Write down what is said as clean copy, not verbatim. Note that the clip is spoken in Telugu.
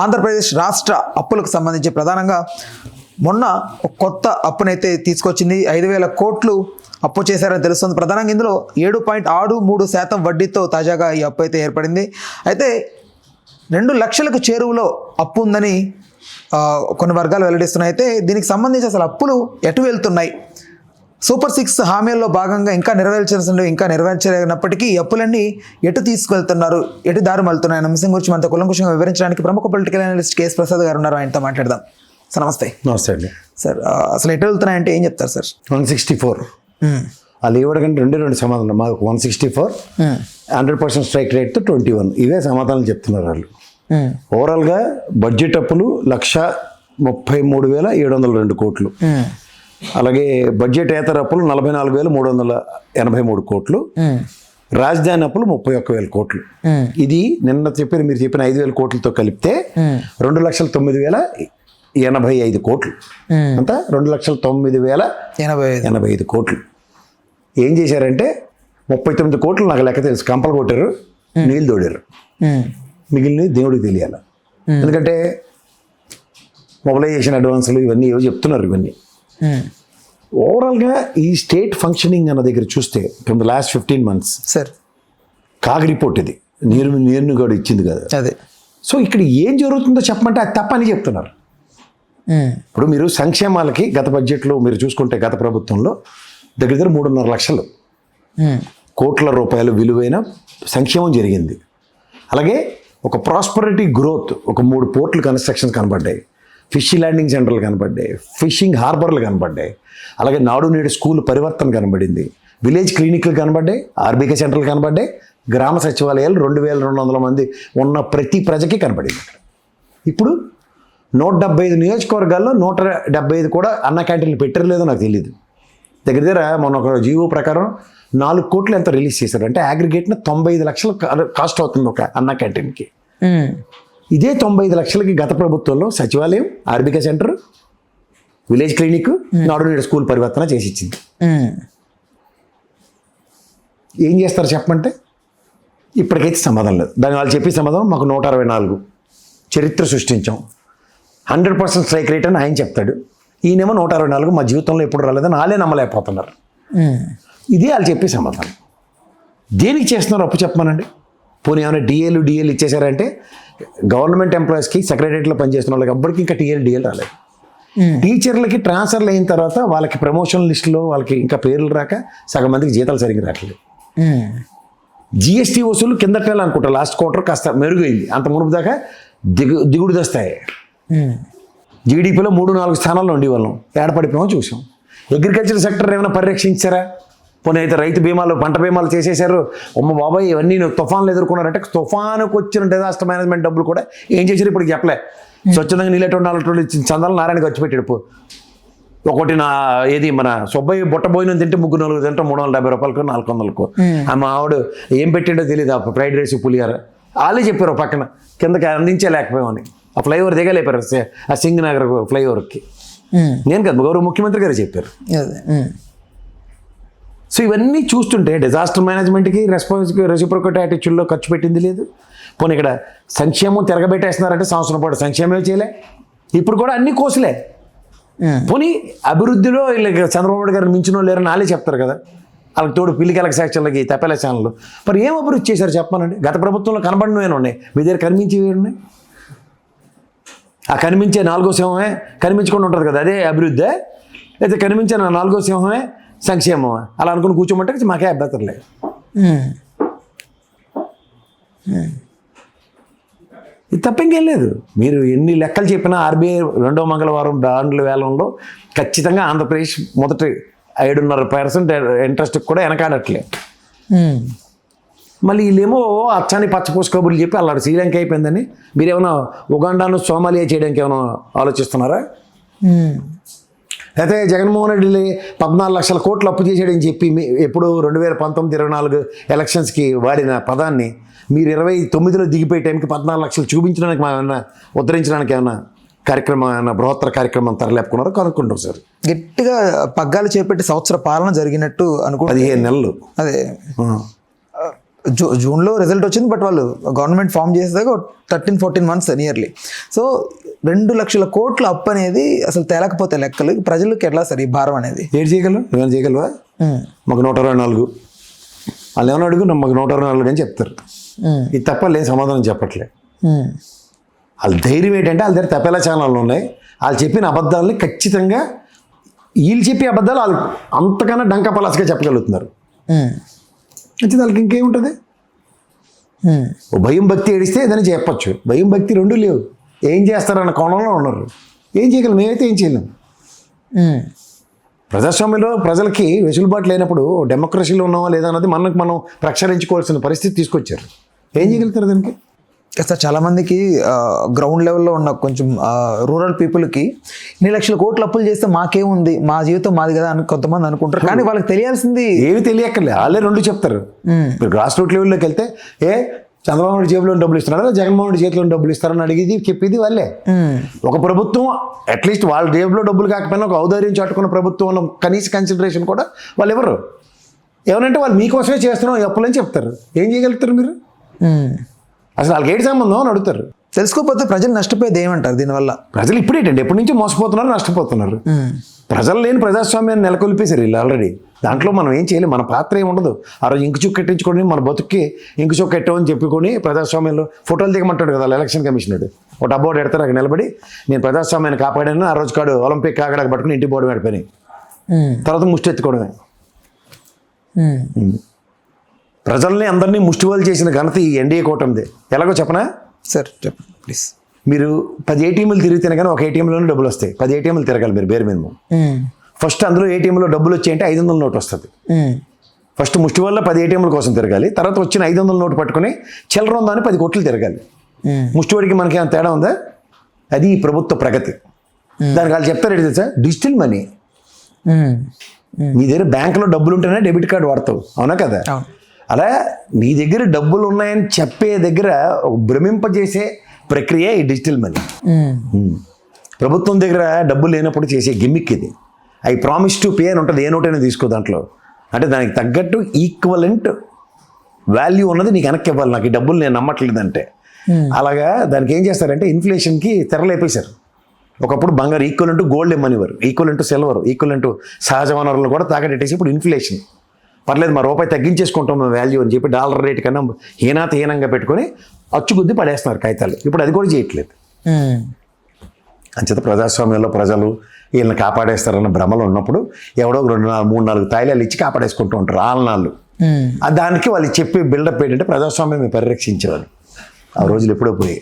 ఆంధ్రప్రదేశ్ రాష్ట్ర అప్పులకు సంబంధించి ప్రధానంగా మొన్న ఒక కొత్త అప్పునైతే తీసుకొచ్చింది. 5,000 కోట్లు అప్పు చేశారని తెలుస్తుంది. ప్రధానంగా ఇందులో 7.63% వడ్డీతో తాజాగా ఈ అప్పు అయితే ఏర్పడింది. అయితే 2 లక్షలకు చేరువలో అప్పు ఉందని కొన్ని వర్గాలు వెల్లడిస్తున్నాయి. అయితే దీనికి సంబంధించి అసలు అప్పులు ఎటు వెళ్తున్నాయి, సూపర్ 6 హామీల్లో భాగంగా ఇంకా నెరవేర్చలేనప్పటికీ ఈ అప్పులన్నీ ఎటు తీసుకువెళ్తున్నారు, ఎటు దారి మళ్తున్నాయి అనే అంశం గురించి మనతో కులంకుశంగా వివరించడానికి ప్రముఖ పొలిటికల్ అనలిస్ట్ కేఎస్ ప్రసాద్ గారు ఉన్నారు. ఆయనతో మాట్లాడదాం. సార్ నమస్తే. నమస్తే అండి. సార్ అసలు ఎటు వెళ్తున్నాయంటే ఏం చెప్తారు సార్? 164 వాళ్ళు ఇవ్వడకంటే రెండు సమాధానం. మాకు 164 100% స్ట్రైక్ రేట్తో 21 ఇవే సమాధానాలు చెప్తున్నారు వాళ్ళు. ఓవరాల్గా బడ్జెట్ అప్పులు 1,33,702 కోట్లు, అలాగే బడ్జెట్ ఏతర అప్పులు 44,383 కోట్లు, రాజధాని అప్పులు 31,000 కోట్లు. ఇది నిన్న మీరు చెప్పిన 5,000 కోట్లతో కలిపితే 2,09,085 కోట్లు. అంతా 2,09,085 కోట్లు. ఏం చేశారంటే 39 కోట్లు నాకు లెక్క తెలుసు, కంపలు కొట్టారు, నీళ్ళు తోడారు, మిగిలినవి దేవుడికి తెలియాలి. ఎందుకంటే మొబిలైజేషన్ అడ్వాన్సులు ఇవన్నీ ఏవో చెప్తున్నారు. ఇవన్నీ ఓవరాల్గా ఈ స్టేట్ ఫంక్షనింగ్ అన్న దగ్గర చూస్తే from the last 15 months sir CAG report ఇది, నీరుని కూడా ఇచ్చింది కదా అదే. సో ఇక్కడ ఏం జరుగుతుందో చెప్పమంటే అది తప్పని చెప్తున్నారు. ఇప్పుడు మీరు సంక్షేమాలకి గత బడ్జెట్లో మీరు చూసుకుంటే గత ప్రభుత్వంలో దగ్గర 3.5 లక్షలు కోట్ల రూపాయలు విలువైన సంక్షేమం జరిగింది. అలాగే ఒక ప్రాస్పరిటీ గ్రోత్, ఒక 3 పోర్ట్లు కన్స్ట్రక్షన్ కనబడ్డాయి, ఫిష్ ల్యాండింగ్ సెంటర్లు కనబడ్డాయి, ఫిషింగ్ హార్బర్లు కనబడ్డాయి, అలాగే నాడు నేడు స్కూల్ పరివర్తన కనబడింది, విలేజ్ క్లినిక్లు కనబడ్డాయి, ఆర్బీకే సెంటర్లు కనబడ్డాయి, గ్రామ సచివాలయాలు 2,200 మంది ఉన్న ప్రతి ప్రజకి కనబడింది. ఇప్పుడు 175 నియోజకవర్గాల్లో 175 కూడా అన్న క్యాంటీన్లు పెట్టారు లేదో నాకు తెలియదు. దగ్గర మొన్న ఒక జీవో ప్రకారం 4 కోట్లు ఎంత రిలీజ్ చేశారు అంటే అగ్రిగేట్న 95 లక్షలు కాస్ట్ అవుతుంది ఒక అన్న క్యాంటీన్కి. ఇదే 95 లక్షలకి గత ప్రభుత్వంలో సచివాలయం, ఆర్బీకే సెంటర్, విలేజ్ క్లినిక్, నాడు నేడు స్కూల్ పరివర్తన చేసి ఇచ్చింది. ఏం చేస్తారు చెప్పమంటే ఇప్పటికైతే సమాధానం లేదు. దాని వాళ్ళు చెప్పే సమాధానం మాకు 164 చరిత్ర సృష్టించాం, 100% స్ట్రైక్ రేట్ అని ఆయన చెప్తాడు. ఈయనేమో 164 మా జీవితంలో ఎప్పుడు రాలేదని వాళ్ళే నమ్మలేకపోతున్నారు. ఇదే వాళ్ళు చెప్పే సమాధానం. దేనికి చేస్తున్నారు అప్పు చెప్పమనండి. పోనీ ఏమైనా డిఏలు ఇచ్చేసారంటే గవర్నమెంట్ ఎంప్లాయీస్కి సెక్రటరియట్లో పనిచేస్తున్న వాళ్ళకి ఎవ్వరికి ఇంకా డిఏలు రాలేదు. టీచర్లకి ట్రాన్స్ఫర్లు అయిన తర్వాత వాళ్ళకి ప్రమోషన్ లిస్టులో వాళ్ళకి ఇంకా పేర్లు రాక సగం మందికి జీతాలు సరిగ్గా రావట్లేదు. జిఎస్టీ వసూలు కిందట నెల అనుకుంటా లాస్ట్ క్వార్టర్ కాస్త మెరుగైంది, అంత మునుపు దాకా దిగుడు దస్తాయి. జీడిపిలో 3-4 స్థానాల్లో ఉండేవాళ్ళం, ఏడపడిపోయామో చూసాం. అగ్రికల్చర్ సెక్టర్ ఏమైనా పరిరక్షించారా? పోనీ అయితే రైతు బీమాలు, పంట బీమాలు చేసేసారు. అమ్మ బాబాయ్ ఇవన్నీ తుఫాన్లు ఎదుర్కొన్నారంటే తుఫానుకు వచ్చిన డిజాస్టర్ మేనేజ్మెంట్ డబ్బులు కూడా ఏం చేశారు ఇప్పుడు చెప్పలే. స్వచ్ఛందంగా నీళ్ళటువంటి చందాలు నారాయణ ఖర్చు పెట్టాడు. ఒకటి మన సుబ్బయ్య బుట్ట భోజనం తింటే 3-4 తింటే 370 రూపాయలకు 400కు. ఆ మావాడు ఏం పెట్టిండో తెలియదు, ఆ ఫ్రైడ్ రైస్ పులిహార వాళ్ళే చెప్పారు పక్కన కిందకి అందించలేకపోయామని. ఆ ఫ్లైఓవర్ దిగలేపారు, ఆ సింగ్ నగర్ ఫ్లైఓవర్కి. నేను కదా గౌరవ ముఖ్యమంత్రి గారు చెప్పారు. సో ఇవన్నీ చూస్తుంటే డిజాస్టర్ మేనేజ్మెంట్కి రెసిప్రోకేట్ యాటిట్యూడ్లో ఖర్చు పెట్టింది లేదు. పోనీ ఇక్కడ సంక్షేమం తిరగబెట్టేస్తున్నారంటే సంవత్సరం పాటు సంక్షేమమే చేయలే, ఇప్పుడు కూడా అన్ని కోసలే. పోనీ అభివృద్ధిలో వీళ్ళకి చంద్రబాబు నాయుడు గారు మించిన లేరని వాళ్ళే చెప్తారు కదా. వాళ్ళకి తోడు పిల్లికలకి సెక్షన్లకి తప్పేల ఛానళ్ళు మరి ఏం అభివృద్ధి చేశారు చెప్పానండి. గత ప్రభుత్వంలో కనబడినవే ఉన్నాయి, మీ దగ్గర కనిపించేవి ఉన్నాయి. ఆ కనిపించే 4వ సింహమే కనిపించకుండా ఉంటుంది కదా, అదే అభివృద్ధి. అయితే కనిపించే 4వ సింహమే సంక్షేమం అలా అనుకుని కూర్చోమంటే మాకే అభ్యంతరం లేదు. ఇది తప్పేం లేదు. మీరు ఎన్ని లెక్కలు చెప్పినా ఆర్బీఐ 2వ మంగళవారం బాండ్ల వేలంలో ఖచ్చితంగా ఆంధ్రప్రదేశ్ మొదటి 5.5% ఇంట్రెస్ట్కి కూడా వెనకాడట్లే. మళ్ళీ వీళ్ళేమో అచ్చాని పచ్చపోసు కబుర్లు చెప్పి అలా శ్రీలంక అయిపోయిందని మీరేమైనా ఉగాండాను సోమాలియా చేయడానికి ఏమైనా ఆలోచిస్తున్నారా? అయితే జగన్మోహన్ రెడ్డి 14 లక్షల కోట్లు అప్పు చేసాడని చెప్పి ఎప్పుడు 2019-24 ఎలక్షన్స్కి వాడిన పదాన్ని మీరు 29లో దిగిపోయే టైంకి 14 లక్షలు చూపించడానికి ఏమన్నా ఉద్ధరించడానికి ఏమన్నా కార్యక్రమం, ఏమన్నా బృహత్తర కార్యక్రమం తరలేపుకున్నారో కనుక్కుంటాం సార్. గట్టిగా పగ్గాలు చేపట్టి సంవత్సర పాలన జరిగినట్టు అనుకో 15 నెలలు. అదే జూన్లో రిజల్ట్ వచ్చింది, బట్ వాళ్ళు గవర్నమెంట్ ఫామ్ చేసేదాకా 13-14 months నియర్లీ. సో 2 లక్షల కోట్ల అప్పు అనేది అసలు తేలకపోతే లెక్కలు ప్రజలకు ఎట్లా సార్ ఈ భారం అనేది? ఏడు చేయగలరు, ఏమైనా చేయగలవా? మాకు 124 వాళ్ళు ఏమైనా అడుగు మాకు 124 అని చెప్తారు. ఇది తప్ప లేని సమాధానం చెప్పట్లే. వాళ్ళ ధైర్యం ఏంటంటే వాళ్ళ దగ్గర తప్పేలా ఛానళ్ళు ఉన్నాయి, వాళ్ళు చెప్పిన అబద్ధాలని ఖచ్చితంగా వీళ్ళు చెప్పే అబద్ధాలు వాళ్ళు అంతకన్నా డంకా పలాసగా చెప్పగలుగుతున్నారు. అయితే వాళ్ళకి ఇంకేముంటుంది? ఓ భయం భక్తి ఏడిస్తే ఏదైనా చెప్పచ్చు, భయం భక్తి రెండు లేవు. ఏం చేస్తారన్న కోణంలో ఉన్నారు. ఏం చేయగలం? మేమైతే ఏం చేయలేం. ప్రజాస్వామ్యంలో ప్రజలకి వెసులుబాటు లేనప్పుడు డెమోక్రసీలో ఉన్నామా లేదా అన్నది మనకు మనం ప్రక్షాళించుకోవాల్సిన పరిస్థితి తీసుకొచ్చారు. ఏం చేయగలుగుతారు దానికి? సార్ చాలామందికి గ్రౌండ్ లెవెల్లో ఉన్న కొంచెం రూరల్ పీపుల్కి 2 లక్షల కోట్లు అప్పులు చేస్తే మాకేముంది, మా జీవితం మాది కదా అని కొంతమంది అనుకుంటారు. కానీ వాళ్ళకి తెలియాల్సింది ఏమి తెలియక్కర్లే, వాళ్ళే రెండు చెప్తారు. మీరు గ్రాస్ రూట్ లెవెల్లోకి వెళ్తే చంద్రబాబు నాయుడు జేబులో డబ్బులు ఇస్తున్నారా, జగన్మోహన్ రెడ్డి చేతిలో డబ్బులు ఇస్తారని అడిగేది చెప్పేది వాళ్ళే. ఒక ప్రభుత్వం అట్లీస్ట్ వాళ్ళ జేబులో డబ్బులు కాకపోయినా ఒక ఔదార్యం చాటుకున్న ప్రభుత్వంలో కనీస కన్సిడరేషన్ కూడా వాళ్ళు ఎవరు? ఏమనంటే వాళ్ళు మీకోసమే చేస్తున్నాం అప్పులని చెప్తారు. ఏం చేయగలుగుతారు మీరు? అసలు వాళ్ళకి ఏడు సంబంధం అని అడుగుతారు. తెలుసుకోకపోతే ప్రజలు నష్టపోయేది ఏమంటారు దీనివల్ల? ప్రజలు ఇప్పుడేంటండి ఎప్పటి నుంచో మోసపోతున్నారు, నష్టపోతున్నారు. ప్రజలు లేని ప్రజాస్వామ్యాన్ని నెలకొల్పేశారు వీళ్ళు ఆల్రెడీ. దాంట్లో మనం ఏం చేయలేం, మన పాత్ర ఏమి ఉండదు. ఆ రోజు ఇంకు చుక్క కట్టించుకొని మన బతుక్కి ఇంకు చుక్క ఎట్టమని చెప్పుకొని ప్రజాస్వామ్యంలో ఫోటోలు దిగమంటాడు కదా ఎలక్షన్ కమిషనర్. ఒక డబ్బోడు ఎడతారు అక్కడ నిలబడి నేను ప్రజాస్వామ్యాన్ని కాపాడాను, ఆ రోజు కాడు ఒలింపిక్ కాకడానికి పట్టుకుని ఇంటి బోర్డు పడిపోయి తర్వాత ముష్టి ఎత్తుకోవడమే. ప్రజల్ని అందరినీ ముష్టివాళ్ళు చేసిన ఘనత ఈ ఎన్డీఏ కూటమిదే. ఎలాగో చెప్పనా సార్? చెప్పండి ప్లీజ్. మీరు 10 ATMలు తిరిగితేనే కానీ ఒక ATMలోనే డబ్బులు వస్తాయి. 10 ATMలు తిరగాలి మీరు బేర్ మినిమం. ఫస్ట్ అందులో ATMలో డబ్బులు వచ్చాయంటే 500 నోటు వస్తుంది. ఫస్ట్ ముష్టి వల్ల 10 ATMల కోసం తిరగాలి, తర్వాత వచ్చిన 500 నోటు పట్టుకుని చిల్లర ఉందా అని 10 కోట్లు తిరగాలి. ముష్టివాడికి మనకి ఏమైనా తేడా ఉందా? అది ఈ ప్రభుత్వ ప్రగతి. దానికి వాళ్ళు చెప్తారు ఏంటి తెలుసా? Digital money. నీ దగ్గర బ్యాంకులో డబ్బులు ఉంటేనే డెబిట్ కార్డు వాడతావు, అవునా కదా? అలా నీ దగ్గర డబ్బులు ఉన్నాయని చెప్పే దగ్గర ఒక భ్రమింపజేసే ప్రక్రియ ఈ డిజిటల్ మనీ. ప్రభుత్వం దగ్గర డబ్బులు లేనప్పుడు చేసే గిమ్మిక్ ఇది. ఐ ప్రామిస్ టు పే అని ఉంటుంది, ఏ నోటైనా తీసుకో దాంట్లో. అంటే దానికి తగ్గట్టు ఈక్వలెంట్ వాల్యూ ఉన్నది నీకు వెనక్కి ఇవ్వాలి. నాకు ఈ డబ్బులు నేను నమ్మట్లేదంటే అలాగా దానికి ఏం చేస్తారంటే ఇన్ఫ్లేషన్కి తెరలేపేశారు. ఒకప్పుడు బంగారు ఈక్వలెంట్ గోల్డ్ ఇమ్మనివారు, ఈక్వలెంట్ సిల్వర్, ఈక్వలెంట్ సహజ వనరులు కూడా తాకట్టేసి ఇప్పుడు ఇన్ఫ్లేషన్ పర్లేదు మా రూపాయి తగ్గించేసుకుంటాం వాల్యూ అని చెప్పి డాలర్ రేట్ కన్నా హీనంగా పెట్టుకొని అచ్చుగుద్ది పడేస్తున్నారు కాగితాలు. ఇప్పుడు అది కూడా చేయట్లేదు. అంచేత ప్రజాస్వామ్యంలో ప్రజలు వీళ్ళని కాపాడేస్తారన్న భ్రమలు ఉన్నప్పుడు ఎవడో 2-3-4 తాయిలాలు ఇచ్చి కాపాడేసుకుంటూ ఉంటారు ఆలనాళ్ళు. దానికి వాళ్ళు చెప్పే బిల్డప్ ఏంటంటే ప్రజాస్వామ్యం పరిరక్షించేవాళ్ళు. ఆ రోజులు ఎప్పుడో పోయాయి.